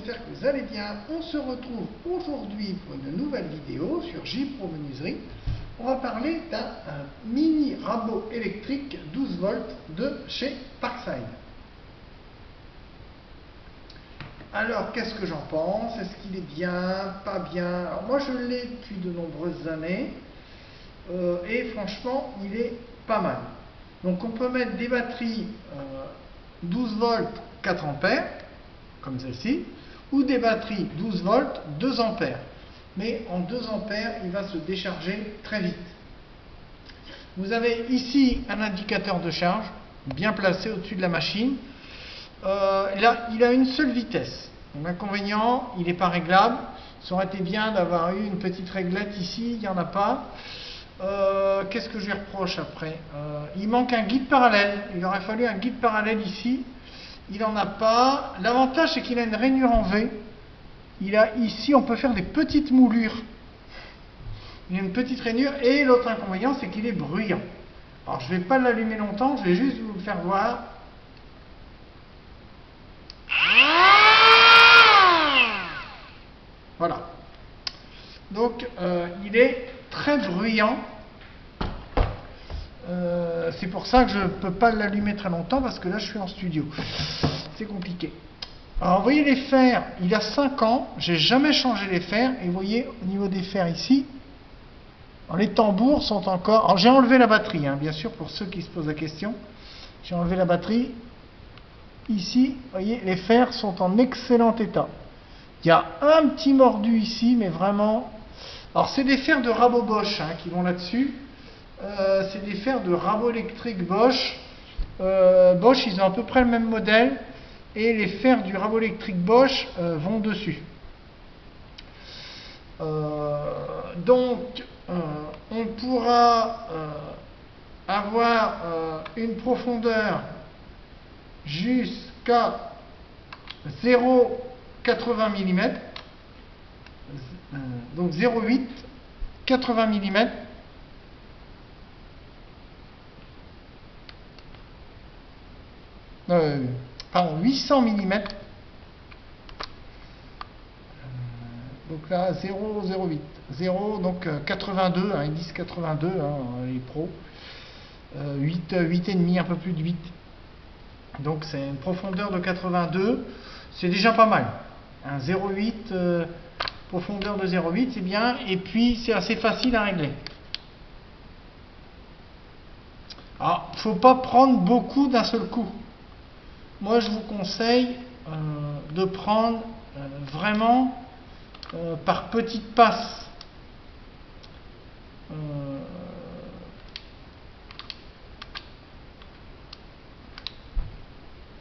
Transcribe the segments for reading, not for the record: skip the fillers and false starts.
j'espère que vous allez bien. On se retrouve aujourd'hui pour une nouvelle vidéo sur J-Pro Menuiserie. On va parler d'un mini rabot électrique 12 volts de chez Parkside. Alors, qu'est-ce que j'en pense? Est-ce qu'il est bien, pas bien? Alors, moi, je l'ai depuis de nombreuses années et franchement, il est pas mal. Donc, on peut mettre des batteries 12 volts 4 ampères, comme celle-ci, ou des batteries 12 volts 2 ampères. Mais en 2 ampères, il va se décharger très vite. Vous avez ici un indicateur de charge, bien placé au-dessus de la machine. Là, il a une seule vitesse. L'inconvénient, il n'est pas réglable. Ça aurait été bien d'avoir eu une petite réglette ici, il n'y en a pas. Qu'est-ce que je lui reproche après? Il manque un guide parallèle. Il aurait fallu un guide parallèle ici. Il n'en a pas. L'avantage, c'est qu'il a une rainure en V. Il a ici, on peut faire des petites moulures. Il a une petite rainure. Et l'autre inconvénient, c'est qu'il est bruyant. Alors, je ne vais pas l'allumer longtemps. Je vais juste vous le faire voir. Voilà. Donc, il est très bruyant. C'est pour ça que je ne peux pas l'allumer très longtemps parce que là, je suis en studio. C'est compliqué. Alors, vous voyez les fers, il a 5 ans. J'ai jamais changé les fers. Et vous voyez, au niveau des fers ici, les tambours sont encore... Alors, j'ai enlevé la batterie, hein, bien sûr, pour ceux qui se posent la question. J'ai enlevé la batterie. Ici, vous voyez, les fers sont en excellent état. Il y a un petit mordu ici, mais vraiment... Alors, c'est des fers de rabot Bosch hein, qui vont là-dessus. C'est des fers de rabot électrique Bosch. Bosch, ils ont à peu près le même modèle. Et les fers du rabot électrique Bosch vont dessus. Donc, on pourra avoir une profondeur jusqu'à 0,80 mm. Donc 0,8, 80 mm. Pardon, 800 mm. Donc là, 0,08. 0, donc 82, hein, ils disent 82, hein, les pros. 8,5, un peu plus de 8. Donc c'est une profondeur de 82, c'est déjà pas mal. Un 0,8, profondeur de 0,8, c'est bien. Et puis c'est assez facile à régler. Alors, il ne faut pas prendre beaucoup d'un seul coup. Moi, je vous conseille de prendre vraiment par petites passes.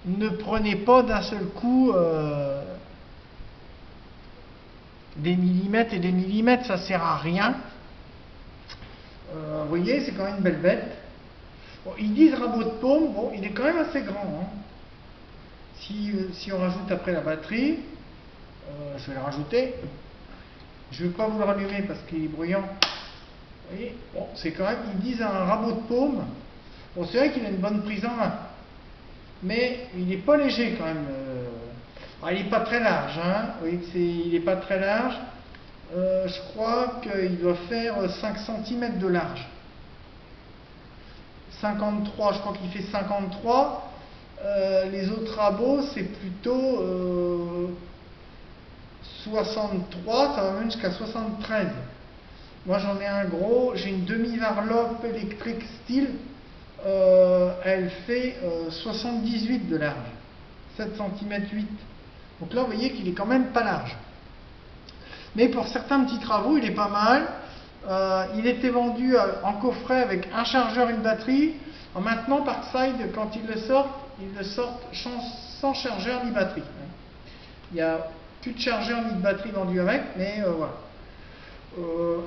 Ne prenez pas d'un seul coup des millimètres et des millimètres, ça ne sert à rien. Vous voyez, c'est quand même une belle bête. Bon, ils disent rabot de paume, bon, il est quand même assez grand. Hein. Si on rajoute après la batterie, je vais la rajouter. Je ne vais pas vous le rallumer parce qu'il est bruyant. Vous voyez, bon, c'est quand même, ils disent un rabot de paume. Bon, c'est vrai qu'il a une bonne prise en main. Mais il n'est pas léger quand même. Il n'est pas très large. Hein. Vous voyez il n'est pas très large. Je crois qu'il doit faire 5 cm de large. 53, je crois qu'il fait 53. Les autres rabots, c'est plutôt 63, ça va même jusqu'à 73. Moi j'en ai un gros, j'ai une demi-varlope électrique style, elle fait 78 de large, 7 cm 8. Donc là vous voyez qu'il est quand même pas large. Mais pour certains petits travaux, il est pas mal. Il était vendu en coffret avec un chargeur et une batterie. Maintenant, Parkside, quand ils le sortent sans chargeur ni batterie. Il n'y a plus de chargeur ni de batterie vendu avec, mais voilà.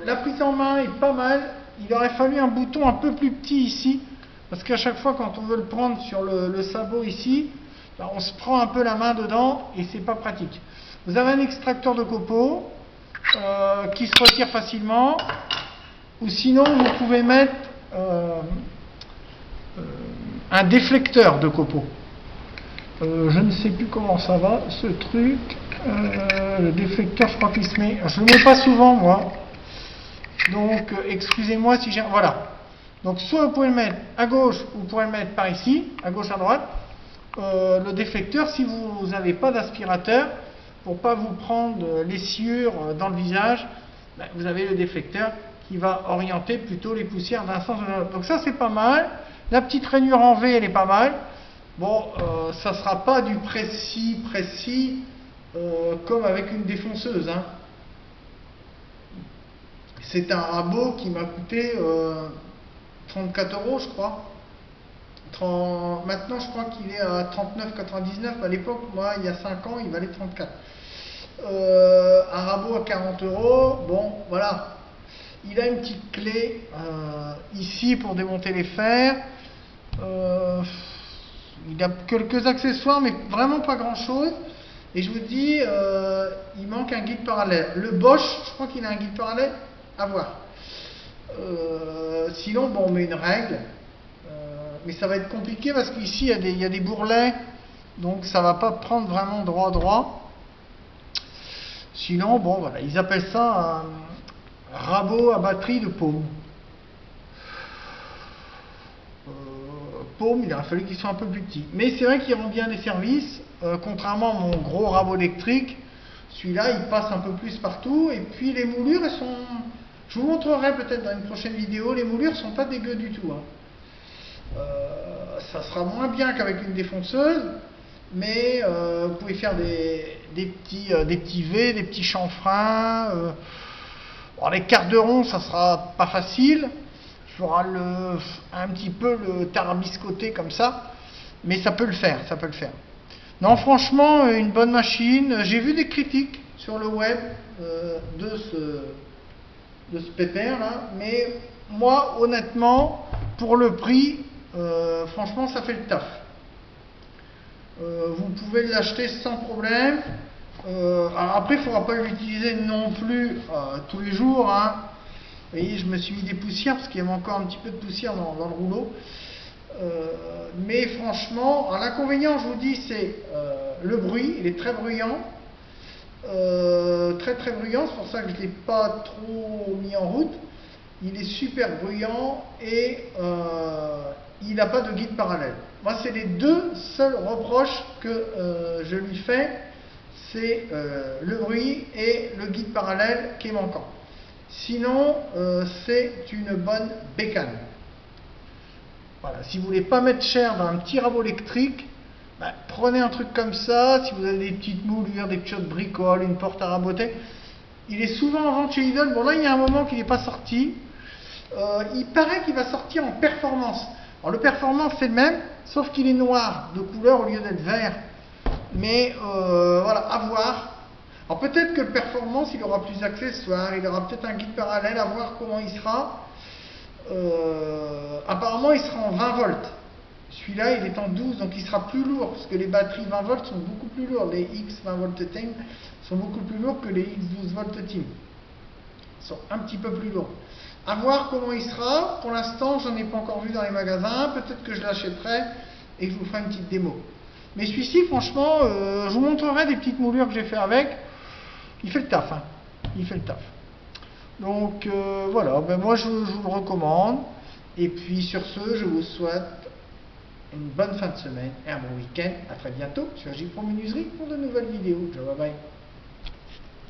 La prise en main est pas mal. Il aurait fallu un bouton un peu plus petit ici, parce qu'à chaque fois, quand on veut le prendre sur le sabot ici, ben, on se prend un peu la main dedans et c'est pas pratique. Vous avez un extracteur de copeaux qui se retire facilement, ou sinon vous pouvez mettre un déflecteur de copeaux. Je ne sais plus comment ça va, ce truc. Le déflecteur, je crois qu'il se met... Je le mets pas souvent, moi. Donc, excusez-moi si j'ai... Voilà. Donc, soit vous pouvez le mettre à gauche, ou vous pouvez le mettre par ici, à gauche, à droite. Le déflecteur, si vous n'avez pas d'aspirateur, pour pas vous prendre les sciures dans le visage, ben, vous avez le déflecteur qui va orienter plutôt les poussières d'un sens à l'autre. Donc ça, c'est pas mal. La petite rainure en V, elle est pas mal. Bon, ça sera pas du précis comme avec une défonceuse. Hein. C'est un rabot qui m'a coûté 34 € je crois. Maintenant je crois qu'il est à 39,99. À l'époque, moi il y a 5 ans, il valait 34. Un rabot à 40 €, bon voilà. Il a une petite clé ici pour démonter les fers. Il a quelques accessoires, mais vraiment pas grand chose. Et je vous dis, il manque un guide parallèle. Le Bosch, je crois qu'il a un guide parallèle. À voir. Sinon, bon, on met une règle. Mais ça va être compliqué parce qu'ici, il y a des bourrelets. Donc, ça va pas prendre vraiment droit. Sinon, bon, voilà. Ils appellent ça un rabot à batterie de paume. Paume, il a fallu qu'il soit un peu plus petit. Mais c'est vrai qu'il rend bien des services. Contrairement à mon gros rabot électrique, celui-là, il passe un peu plus partout. Et puis, les moulures, elles sont... Je vous montrerai peut-être dans une prochaine vidéo, les moulures sont pas dégueu du tout. Hein. Ça sera moins bien qu'avec une défonceuse, mais vous pouvez faire des petits V, des petits chanfreins. Bon, les quarts de rond, ça sera pas facile. Il faudra un petit peu le tarabiscoter comme ça, mais ça peut le faire, Non, franchement, une bonne machine. J'ai vu des critiques sur le web de ce pépère là, mais moi honnêtement pour le prix franchement ça fait le taf. Vous pouvez l'acheter sans problème. Alors après il ne faudra pas l'utiliser non plus tous les jours, hein. Vous voyez, je me suis mis des poussières parce qu'il y avait encore un petit peu de poussière dans le rouleau, mais franchement l'inconvénient, je vous dis, c'est le bruit. Il est très bruyant. Très bruyant, c'est pour ça que je ne l'ai pas trop mis en route. Il est super bruyant et il n'a pas de guide parallèle. Moi, c'est les deux seuls reproches que je lui fais, c'est le bruit et le guide parallèle qui est manquant. Sinon, c'est une bonne bécane. Voilà, si vous ne voulez pas mettre cher dans un petit rabot électrique, ben, prenez un truc comme ça. Si vous avez des petites moulures, des petites bricoles, une porte à raboter, il est souvent en vente chez Lidl. Bon là il y a un moment qu'il n'est pas sorti. Il paraît qu'il va sortir en performance. Alors le performance c'est le même, sauf qu'il est noir de couleur au lieu d'être vert. Mais voilà, à voir. Alors peut-être que le performance il aura plus d'accessoires, il aura peut-être un guide parallèle, à voir comment il sera. Apparemment il sera en 20 volts. Celui-là, il est en 12, donc il sera plus lourd, parce que les batteries 20 volts sont beaucoup plus lourdes. Les X 20 volts Team sont beaucoup plus lourds que les X 12 volts Team. Ils sont un petit peu plus lourds. À voir comment il sera. Pour l'instant, j'en ai pas encore vu dans les magasins. Peut-être que je l'achèterai et que je vous ferai une petite démo. Mais celui-ci, franchement, je vous montrerai des petites moulures que j'ai fait avec. Il fait le taf, hein. Il fait le taf. Donc voilà, ben moi je vous le recommande. Et puis sur ce, je vous souhaite une bonne fin de semaine et un bon week-end. À très bientôt sur J Pro Menuiserie pour de nouvelles vidéos. Ciao, bye bye.